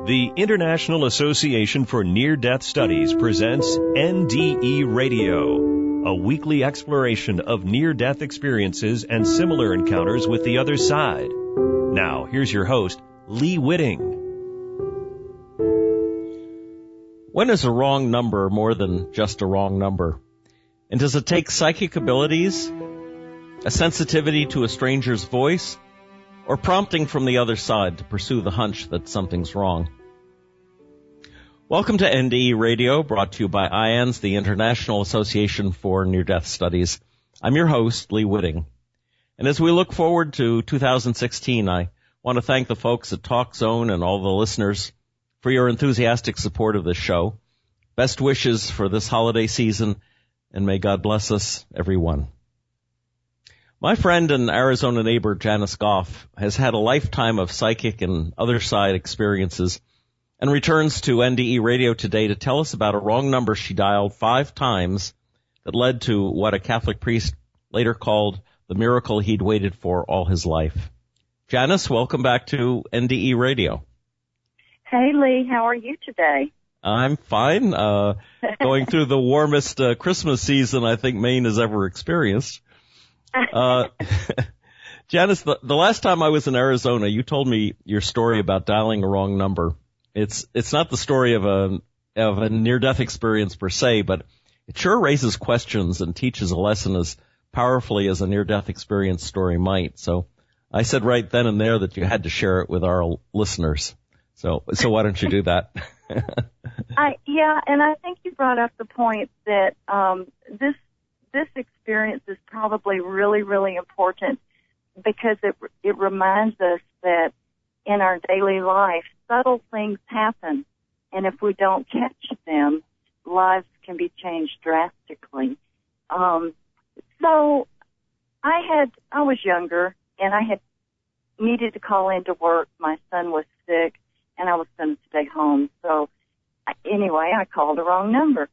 The International Association for Near-Death Studies presents NDE Radio, a weekly exploration of near-death experiences and similar encounters with the other side. Now, here's your host, Lee Whitting. When is a wrong number more than just a wrong number? And does it take psychic abilities, a sensitivity to a stranger's voice, or prompting from the other side to pursue the hunch that something's wrong? Welcome to NDE Radio, brought to you by IANS, the International Association for Near-Death Studies. I'm your host, Lee Whitting. And as we look forward to 2016, I want to thank the folks at Talk Zone and all the listeners for your enthusiastic support of this show. Best wishes for this holiday season, and may God bless us, everyone. My friend and Arizona neighbor, Janice Goff, has had a lifetime of psychic and other side experiences and returns to NDE Radio today to tell us about a wrong number she dialed 5 times that led to what a Catholic priest later called the miracle he'd waited for all his life. Janice, welcome back to NDE Radio. Hey, Lee, how are you today? I'm fine. Going through the warmest Christmas season I think Maine has ever experienced. Janice, the last time I was in Arizona, you told me your story about dialing a wrong number. It's not the story of a near-death experience per se, but it sure raises questions and teaches a lesson as powerfully as a near-death experience story might. So I said right then and there that you had to share it with our listeners. So why don't you do that? And I think you brought up the point that this experience is probably really, really important because it reminds us that in our daily life, subtle things happen, and if we don't catch them, lives can be changed drastically. So I was younger, and I had needed to call into work. My son was sick, and I was going to stay home. So anyway, I called the wrong number.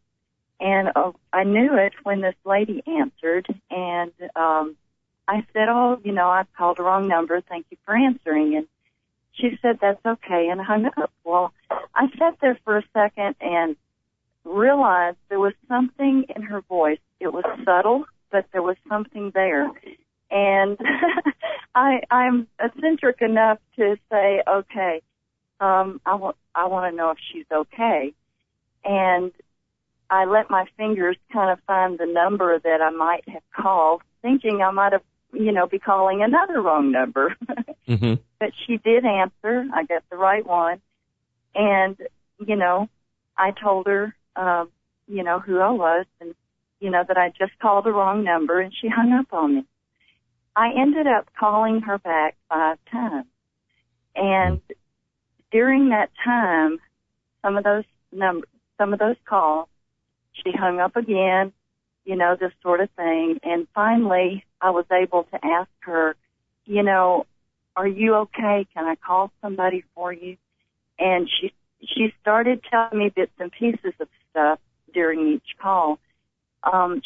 And I knew it when this lady answered, and I said, I've called the wrong number. Thank you for answering. And she said, that's okay, and hung up. Well, I sat there for a second and realized there was something in her voice. It was subtle, but there was something there. And I'm eccentric enough to say, okay, I want to know if she's okay. And I let my fingers kind of find the number that I might have called, thinking I might have, be calling another wrong number. Mm-hmm. But she did answer. I got the right one. And, I told her, who I was and, that I just called the wrong number, and she hung up on me. I ended up calling her back 5 times. And during that time, some of those calls, she hung up again, this sort of thing. And finally, I was able to ask her, are you okay? Can I call somebody for you? And she started telling me bits and pieces of stuff during each call.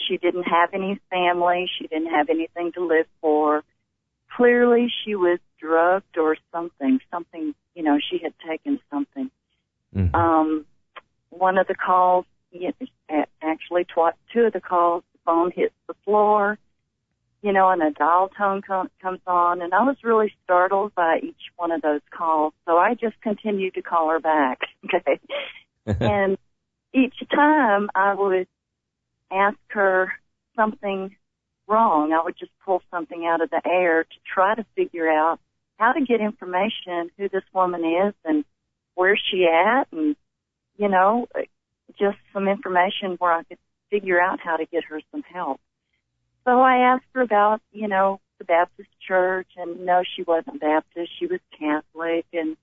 She didn't have any family. She didn't have anything to live for. Clearly, she was drugged or something, she had taken something. Mm-hmm. One of the calls, actually 2 of the calls, the phone hits the floor, and a dial tone comes on, and I was really startled by each one of those calls, so I just continued to call her back, okay? And each time I would ask her something wrong. I would just pull something out of the air to try to figure out how to get information, who this woman is and where's she at, and, just some information where I could figure out how to get her some help. So I asked her about, the Baptist church, and no, she wasn't Baptist. She was Catholic, and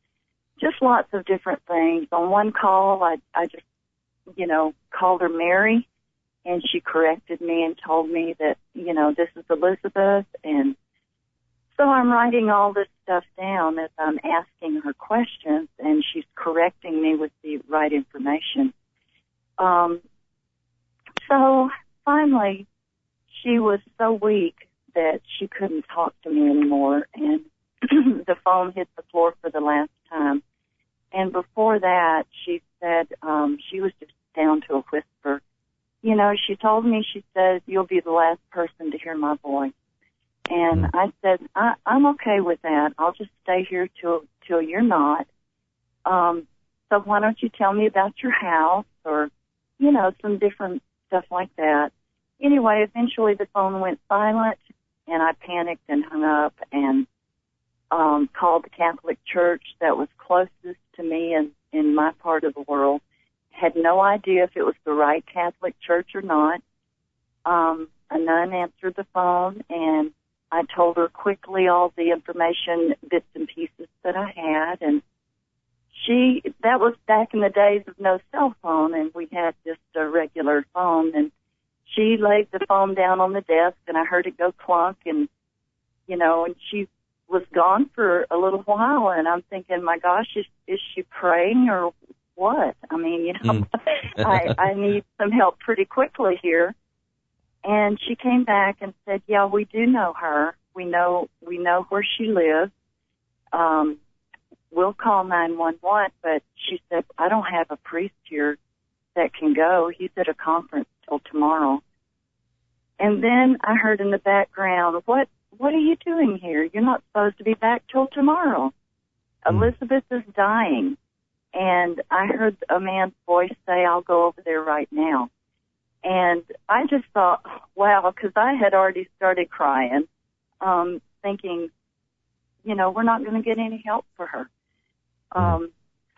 just lots of different things. On one call, I just, called her Mary, and she corrected me and told me that, this is Elizabeth. And so I'm writing all this stuff down as I'm asking her questions, and she's correcting me with the right information. So finally, she was so weak that she couldn't talk to me anymore, and the phone hit the floor for the last time. And before that, she said she was just down to a whisper. You know, she told me, she said, you'll be the last person to hear my voice. And I said, I'm okay with that. I'll just stay here till you're not. So why don't you tell me about your house or, you know, some different stuff like that. Anyway, eventually the phone went silent, and I panicked and hung up and called the Catholic Church that was closest to me in my part of the world. Had no idea if it was the right Catholic Church or not. A nun answered the phone, and I told her quickly all the information, bits and pieces that I had, and that was back in the days of no cell phone, and we had just a regular phone, and she laid the phone down on the desk, and I heard it go clunk, and, you know, and she was gone for a little while, and I'm thinking, my gosh, is she praying or what? I mean, you know, I need some help pretty quickly here. And she came back and said, yeah, we do know her. We know where she lives. We'll call 911, but she said, I don't have a priest here that can go. He's at a conference till tomorrow. And then I heard in the background, what are you doing here? You're not supposed to be back till tomorrow. Elizabeth is dying. And I heard a man's voice say, I'll go over there right now. And I just thought, wow, because I had already started crying, thinking, you know, we're not going to get any help for her.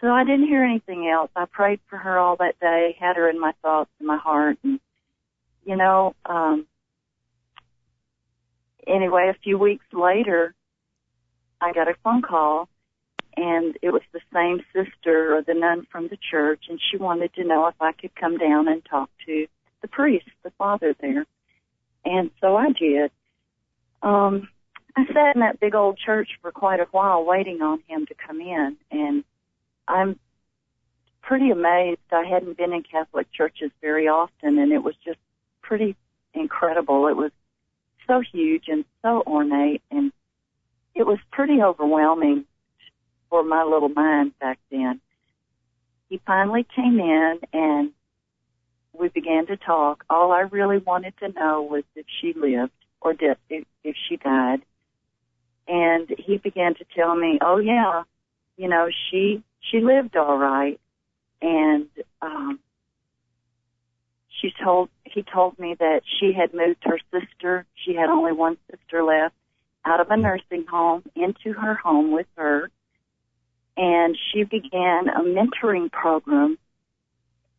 So I didn't hear anything else. I prayed for her all that day, had her in my thoughts and my heart. And, you know, anyway, a few weeks later, I got a phone call, and it was the same sister or the nun from the church, and she wanted to know if I could come down and talk to the priest, the father there. And so I did. I sat in that big old church for quite a while waiting on him to come in, and I'm pretty amazed. I hadn't been in Catholic churches very often, and it was just pretty incredible. It was so huge and so ornate, and it was pretty overwhelming for my little mind back then. He finally came in, and we began to talk. All I really wanted to know was if she lived or if she died. And he began to tell me, oh, yeah, you know, she lived all right. And he told me that she had moved her sister, she had only one sister left, out of a nursing home into her home with her. And she began a mentoring program.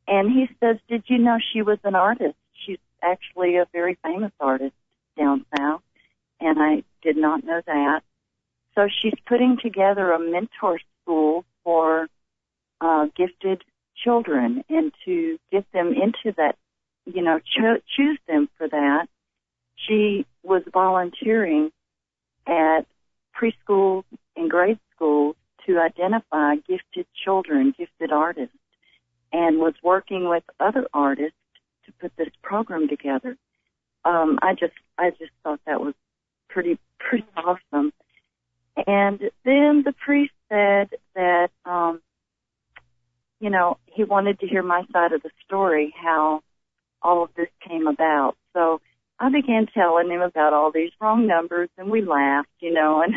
And he says, did you know she was an artist? She's actually a very famous artist down south. And I did not know that. So she's putting together a mentor school for gifted children, and to get them into that, you know, choose them for that. She was volunteering at preschools and grade schools to identify gifted children, gifted artists, and was working with other artists to put this program together. I just thought that was pretty awesome. And then the priest said that, you know, he wanted to hear my side of the story, how all of this came about. So I began telling him about all these wrong numbers, and we laughed, you know, and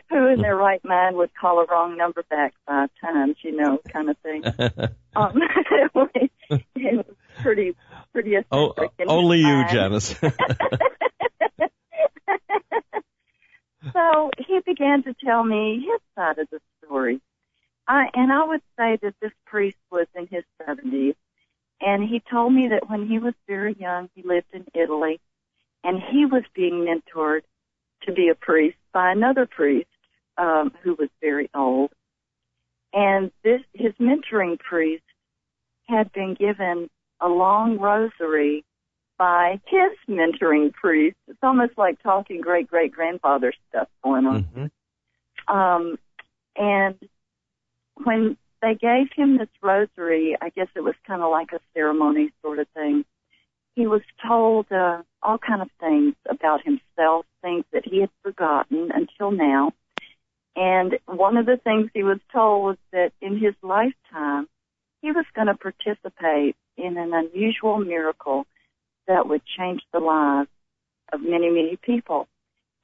who in their right mind would call a wrong number back 5 times, you know, kind of thing. It was pretty eccentric. Only you, Janice. So he began to tell me his side of the story. I would say that this priest was in his 70s, and he told me that when he was very young, he lived in Italy, and he was being mentored to be a priest by another priest who was very old. And his mentoring priest had been given a long rosary by his mentoring priest. It's almost like talking great-great-grandfather stuff going on. Mm-hmm. And when they gave him this rosary, I guess it was kind of like a ceremony sort of thing, he was told all kind of things about himself, things that he had forgotten until now. And one of the things he was told was that in his lifetime, he was going to participate in an unusual miracle that would change the lives of many, many people.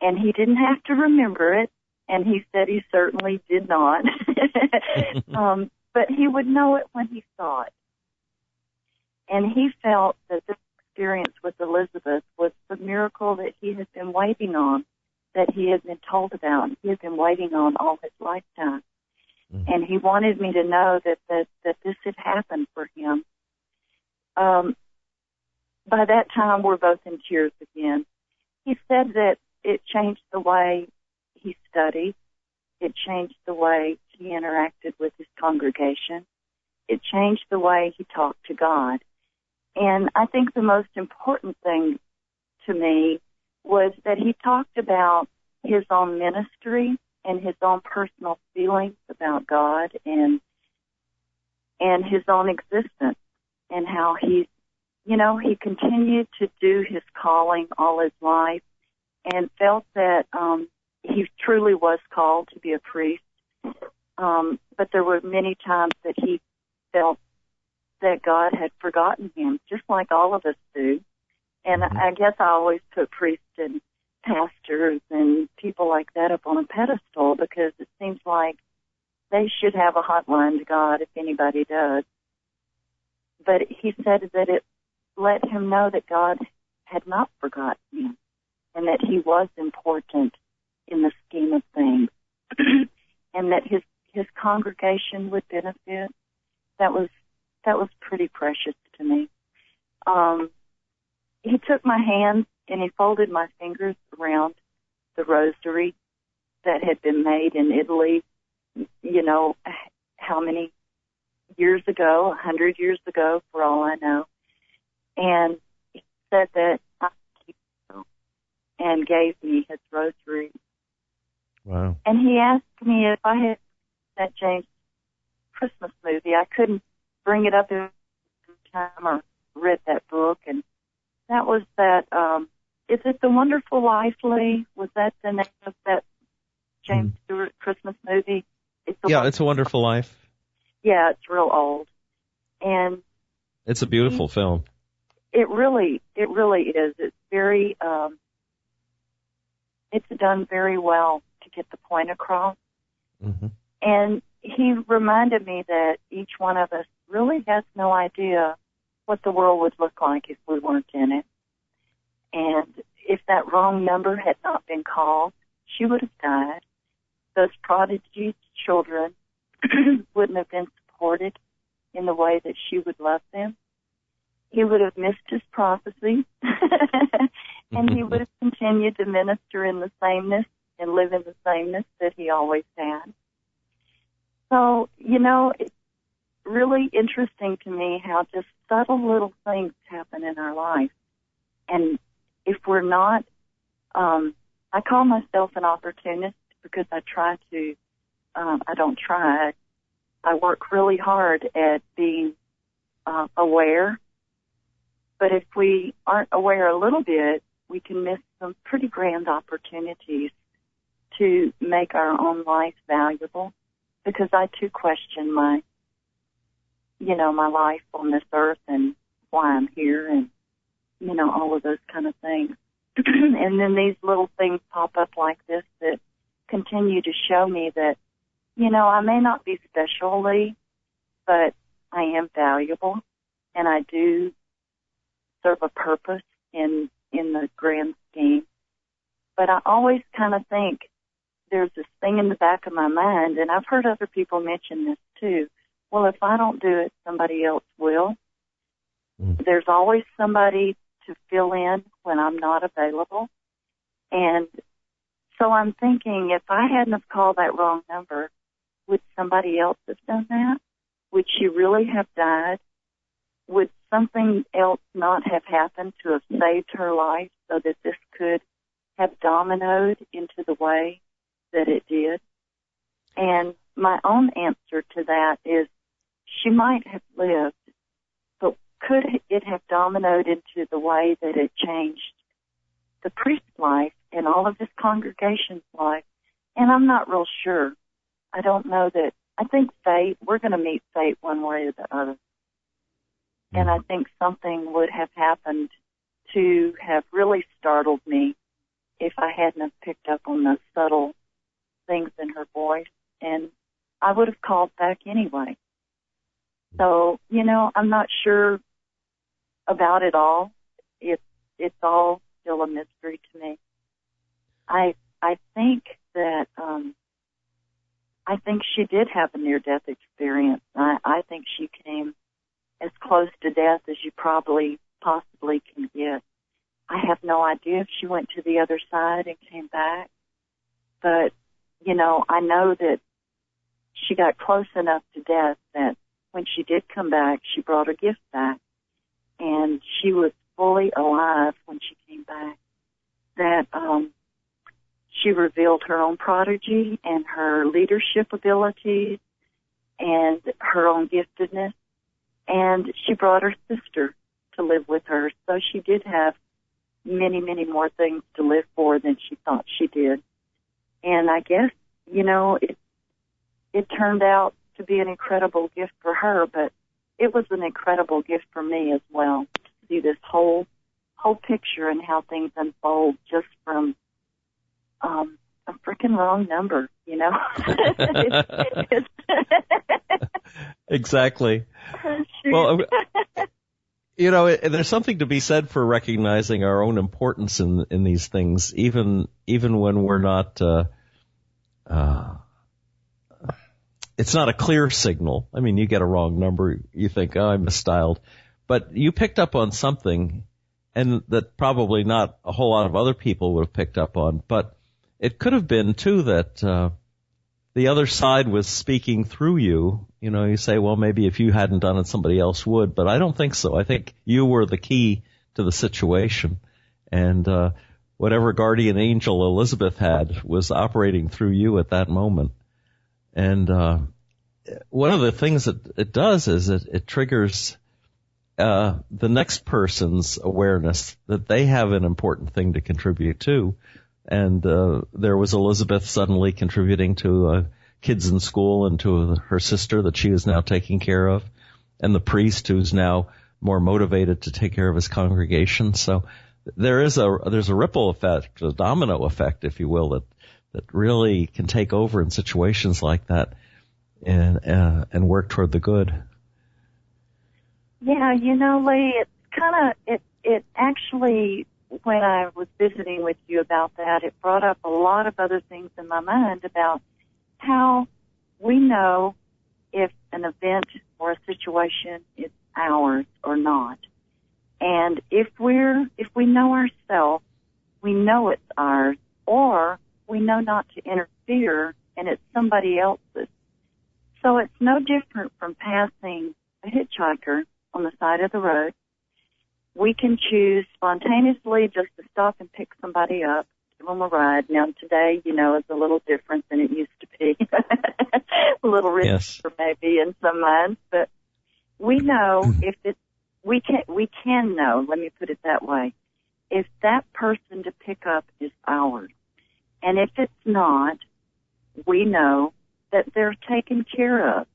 And he didn't have to remember it, and he said he certainly did not. But he would know it when he saw it. And he felt that this experience with Elizabeth was the miracle that he had been waiting on, that he had been told about. He had been waiting on all his lifetime. Mm-hmm. And he wanted me to know that this had happened for him. By that time, we're both in tears again. He said that it changed the way he studied. It changed the way he interacted with his congregation. It changed the way he talked to God. And I think the most important thing to me was that he talked about his own ministry and his own personal feelings about God and his own existence, and how he continued to do his calling all his life, and felt that he truly was called to be a priest. But there were many times that he felt that God had forgotten him, just like all of us do. And I guess I always put priests and pastors and people like that up on a pedestal, because it seems like they should have a hotline to God if anybody does. But he said that it let him know that God had not forgotten him, and that he was important in the scheme of things, and that his congregation would benefit. That was pretty precious to me. He took my hand and he folded my fingers around the rosary that had been made in Italy, how many years ago, 100 years ago, for all I know. And he said that I keep it, and gave me his rosary. Wow. And he asked me if I had that James Christmas movie. I couldn't bring it up in time or read that book, and that was that, is it The Wonderful Life, Lee? Was that the name of that James Stewart Christmas movie? It's It's a Wonderful Life. Yeah, it's real old. And it's a beautiful film. It really is. It's very, it's done very well to get the point across. Mm-hmm. And he reminded me that each one of us really has no idea what the world would look like if we weren't in it. And if that wrong number had not been called, she would have died. Those prodigy children wouldn't have been supported in the way that she would love them. He would have missed his prophecy, and he would have continued to minister in the sameness and live in the sameness that he always had. So, it's really interesting to me how just subtle little things happen in our life. And if we're not, I call myself an opportunist because I work really hard at being aware. But if we aren't aware a little bit, we can miss some pretty grand opportunities to make our own life valuable. Because I too question my life on this earth and why I'm here and, all of those kind of things. And then these little things pop up like this that continue to show me that, I may not be special, Lee, but I am valuable, and I do serve a purpose in the grand scheme. But I always kind of think there's this thing in the back of my mind, and I've heard other people mention this too. Well, if I don't do it, somebody else will. There's always somebody to fill in when I'm not available. And so I'm thinking, if I hadn't have called that wrong number, would somebody else have done that? Would she really have died? Would something else not have happened to have saved her life so that this could have dominoed into the way that it did? And my own answer to that is she might have lived, but could it have dominoed into the way that it changed the priest's life and all of his congregation's life And I'm not real sure. I don't know that. I think fate, we're going to meet fate one way or the other. And I think something would have happened to have really startled me if I hadn't have picked up on the subtle things in her voice. And I would have called back anyway. So, I'm not sure about it all. It's all still a mystery to me. I think that I think she did have a near-death experience. I think she came as close to death as you possibly can get. I have no idea if she went to the other side and came back. But, I know that she got close enough to death that when she did come back, she brought her gift back. And she was fully alive when she came back. That she revealed her own prodigy and her leadership abilities and her own giftedness. And she brought her sister to live with her. So she did have many, many more things to live for than she thought she did. And I guess, it turned out to be an incredible gift for her, but it was an incredible gift for me as well to see this whole picture and how things unfold just from a freaking wrong number, Exactly. Well, there's something to be said for recognizing our own importance in these things, even when we're not. It's not a clear signal. I mean, you get a wrong number, you think, oh, I misdialed, but you picked up on something, and that probably not a whole lot of other people would have picked up on. But it could have been too that the other side was speaking through you. You say, well, maybe if you hadn't done it, somebody else would. But I don't think so. I think you were the key to the situation. And whatever guardian angel Elizabeth had was operating through you at that moment. And one of the things that it does is it triggers the next person's awareness that they have an important thing to contribute to. And there was Elizabeth suddenly contributing to kids in school and to her sister that she is now taking care of, and the priest who's now more motivated to take care of his congregation. So there's a ripple effect, a domino effect, if you will, that really can take over in situations like that and work toward the good. Yeah, Lee, it's kind of it actually, when I was visiting with you about that, it brought up a lot of other things in my mind about how we know if an event or a situation is ours or not. And if we know ourselves, we know it's ours, or we know not to interfere and it's somebody else's. So it's no different from passing a hitchhiker on the side of the road. We can choose spontaneously just to stop and pick somebody up, give them a ride. Now today, is a little different than it used to be. A little riskier maybe in some minds, but we know we can know, let me put it that way, if that person to pick up is ours. And if it's not, we know that they're taken care of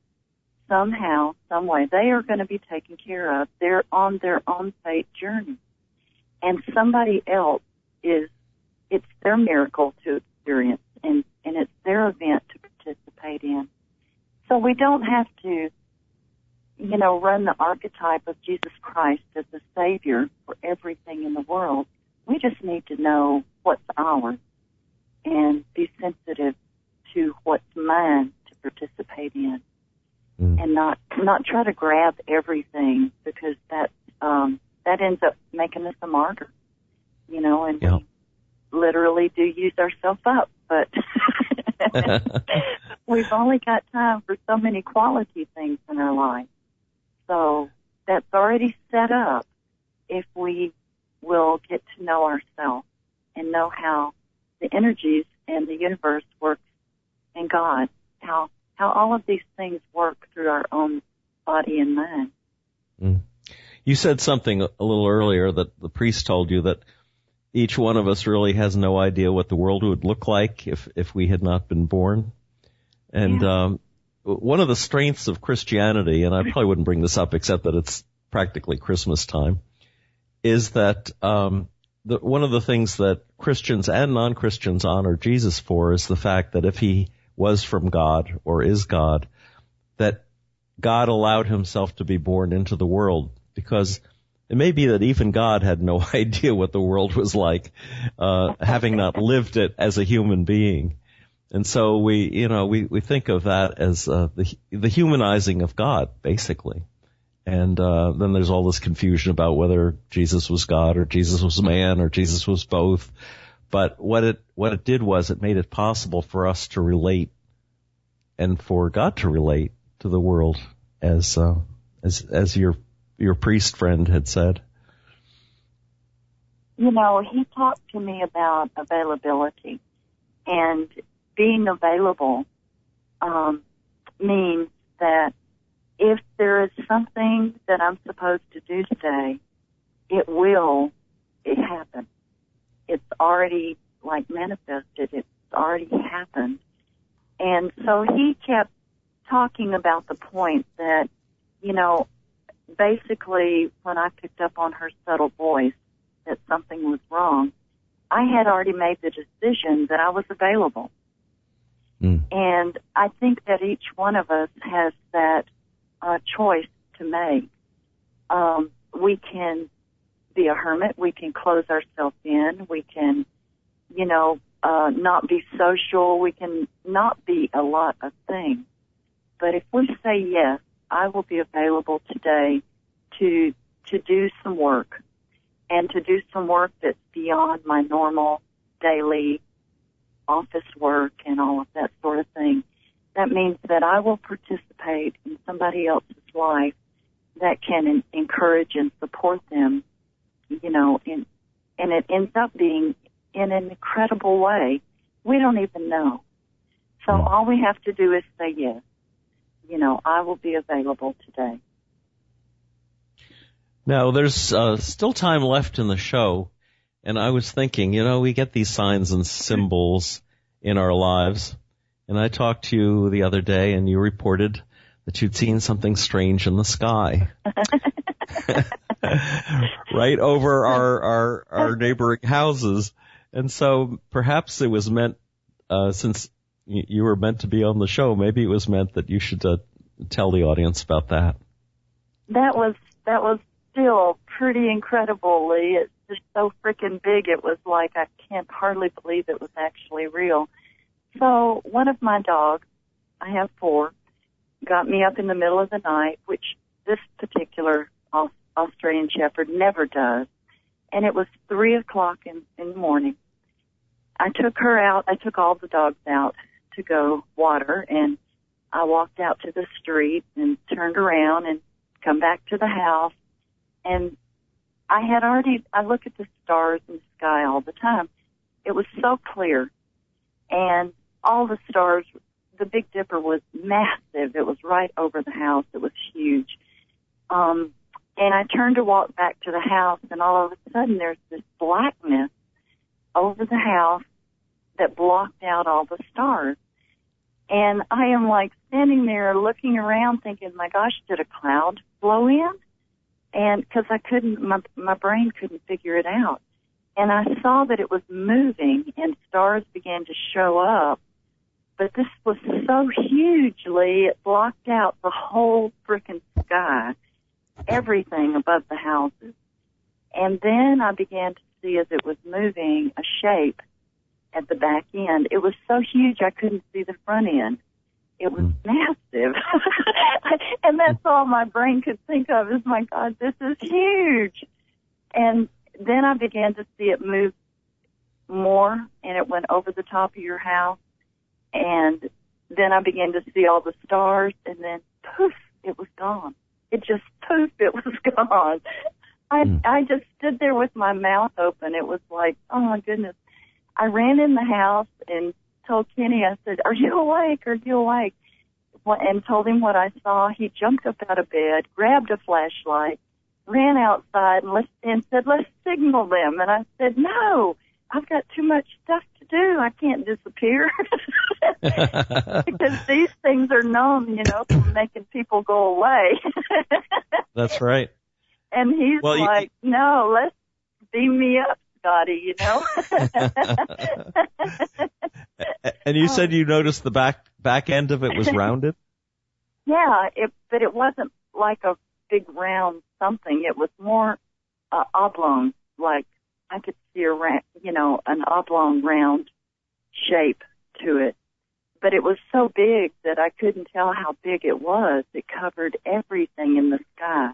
somehow, some way. They are going to be taken care of. They're on their own fate journey. And somebody else it's their miracle to experience, and it's their event to participate in. So we don't have to, run the archetype of Jesus Christ as the Savior for everything in the world. We just need to know what's ours and be sensitive to what's mine to participate in, and not try to grab everything, because that ends up making us a martyr, and we literally do use ourselves up. But we've only got time for so many quality things in our life. So that's already set up if we will get to know ourselves and know how the energies and the universe works, and God, how all of these things work through our own body and mind. You said something a little earlier that the priest told you that each one of us really has no idea what the world would look like if we had not been born. And one of the strengths of Christianity, and I probably wouldn't bring this up except that it's practically Christmas time, is that one of the things that Christians and non-Christians honor Jesus for is the fact that if he was from God or is God, that God allowed himself to be born into the world, because it may be that even God had no idea what the world was like, having not lived it as a human being. And so we think of that as the humanizing of God, basically. And then there's all this confusion about whether Jesus was God or Jesus was man or Jesus was both. But what it did was it made it possible for us to relate and for God to relate to the world, as your priest friend had said. You know, he talked to me about availability, and being available means that if there is something that I'm supposed to do today, it happen. It's already manifested. It's already happened. And so he kept talking about the point that, basically when I picked up on her subtle voice that something was wrong, I had already made the decision that I was available. And I think that each one of us has that choice to make. We can be a hermit. We can close ourselves in. We can, not be social. We can not be a lot of things. But if we say yes, I will be available today to do some work, and to do some work that's beyond my normal daily office work and all of that sort of thing. That means that I will participate in somebody else's life that can encourage and support them, and it ends up being in an incredible way. We don't even know. So all we have to do is say yes. I will be available today. Now, there's still time left in the show, and I was thinking, we get these signs and symbols in our lives, and I talked to you the other day, and you reported that you'd seen something strange in the sky. Right over our neighboring houses. And so perhaps it was meant, since you were meant to be on the show, maybe it was meant that you should tell the audience about that. That was still pretty incredible, Lee. It's just so freaking big. It was like I can't hardly believe it was actually real. So one of my dogs, I have 4, got me up in the middle of the night, which this particular Australian Shepherd never does. And it was 3 o'clock in the morning. I took her out. I took all the dogs out to go water, and I walked out to the street and turned around and come back to the house. And I look at the stars in the sky all the time. It was so clear. And all the stars, the Big Dipper was massive. It was right over the house. It was huge. And I turned to walk back to the house, and all of a sudden there's this blackness over the house that blocked out all the stars. And I am standing there looking around thinking, my gosh, did a cloud blow in? And because my brain couldn't figure it out. And I saw that it was moving and stars began to show up. But this was so hugely, it blocked out the whole frickin' sky, everything above the houses. And then I began to see, as it was moving, a shape at the back end. It was so huge I couldn't see the front end. It was massive. And that's all my brain could think of is, my God, this is huge. And then I began to see it move more, and it went over the top of your house. And then I began to see all the stars, and then poof, it was gone. It just poof, it was gone. I just stood there with my mouth open. It was like, oh my goodness. I ran in the house and told Kenny, I said, are you awake? Are you awake? And told him what I saw. He jumped up out of bed, grabbed a flashlight, ran outside and said, let's signal them. And I said, no, I've got too much stuff to do. I can't disappear. Because these things are known, for making people go away. That's right. And he's no, let's beam me up, Scotty, And you said you noticed the back end of it was rounded? Yeah, but it wasn't like a big round something. It was more oblong, like I could see an oblong round shape to it. But it was so big that I couldn't tell how big it was. It covered everything in the sky.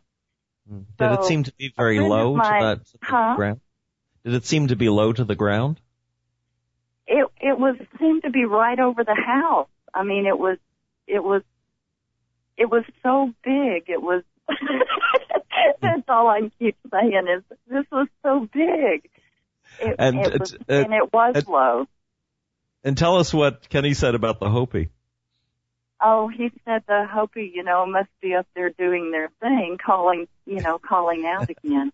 Did it seem to be very low to the ground? Did it seem to be low to the ground? It seemed to be right over the house. I mean, it was so big. It was. That's all I keep saying is this was so big. It was low. And tell us what Kenny said about the Hopi. Oh, he said the Hopi, must be up there doing their thing, calling out again.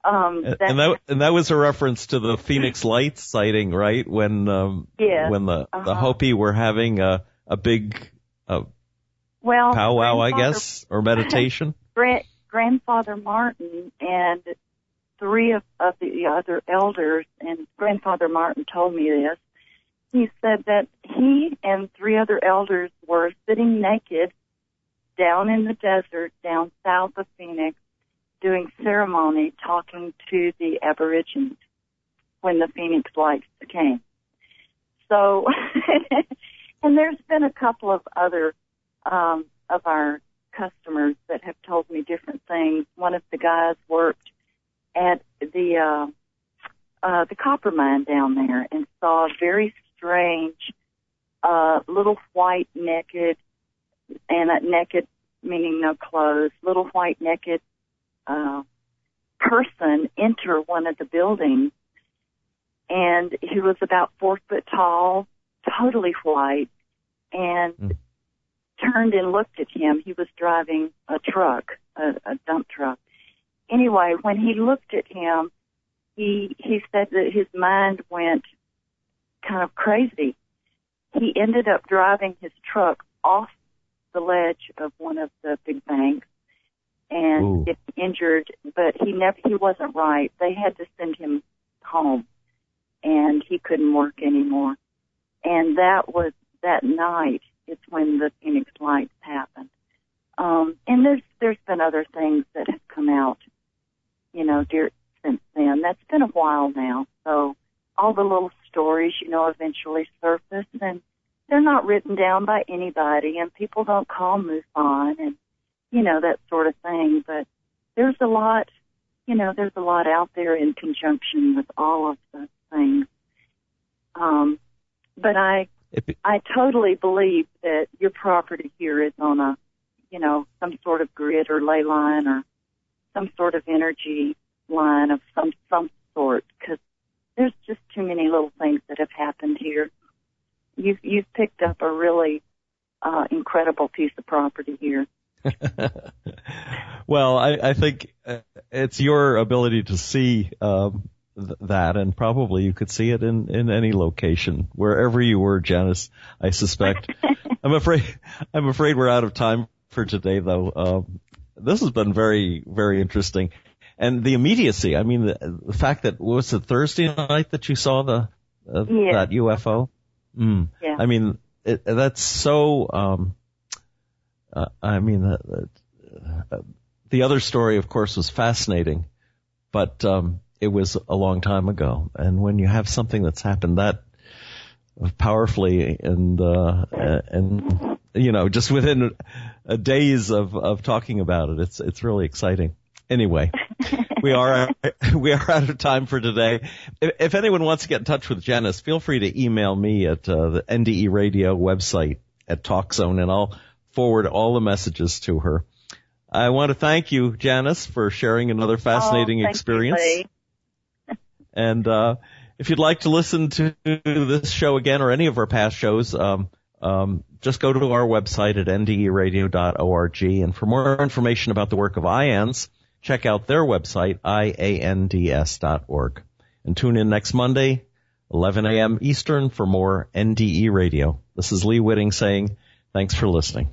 And that was a reference to the Phoenix Lights sighting, right? When the Hopi were having a big powwow, I guess, or meditation. Grandfather Martin and three of the other elders, and Grandfather Martin told me this. He said that he and three other elders were sitting naked down in the desert down south of Phoenix doing ceremony, talking to the Aborigines when the Phoenix Lights came. So, and there's been a couple of other of our customers that have told me different things. One of the guys worked at the copper mine down there and saw a very strange little white naked, and naked meaning no clothes, little white naked person enter one of the buildings, and he was about 4 foot tall, totally white, and turned and looked at him. He was driving a truck, a dump truck. Anyway, when he looked at him, he said that his mind went kind of crazy. He ended up driving his truck off the ledge of one of the big banks and get injured, but he wasn't right. They had to send him home, and he couldn't work anymore. And that night is when the Phoenix Lights happened. And there's been other things that have come out, since then. That's been a while now. So all the little stories, eventually surface, and they're not written down by anybody, and people don't call MUFON and, that sort of thing. But there's a lot out there in conjunction with all of those things. But I totally believe that your property here is on a, some sort of grid or ley line or some sort of energy line of some sort, because there's just too many little things that have happened here. You've picked up a really incredible piece of property here. Well, I think it's your ability to see that, and probably you could see it in any location, wherever you were, Janice, I suspect. I'm afraid we're out of time for today, though. This has been very, very interesting. And the immediacy, I mean, the fact that, was it Thursday night that you saw that UFO? Yeah. I mean, that's so, the other story, of course, was fascinating, but it was a long time ago. And when you have something that's happened that powerfully and just within days of talking about it, it's really exciting. Anyway, we are out of time for today. If anyone wants to get in touch with Janice, feel free to email me at the NDE Radio website at TalkZone, and I'll forward all the messages to her. I want to thank you, Janice, for sharing another fascinating experience. You, and if you'd like to listen to this show again or any of our past shows, just go to our website at nderadio.org. And for more information about the work of IANS, check out their website, iands.org. And tune in next Monday, 11 a.m. Eastern, for more NDE Radio. This is Lee Whitting saying thanks for listening.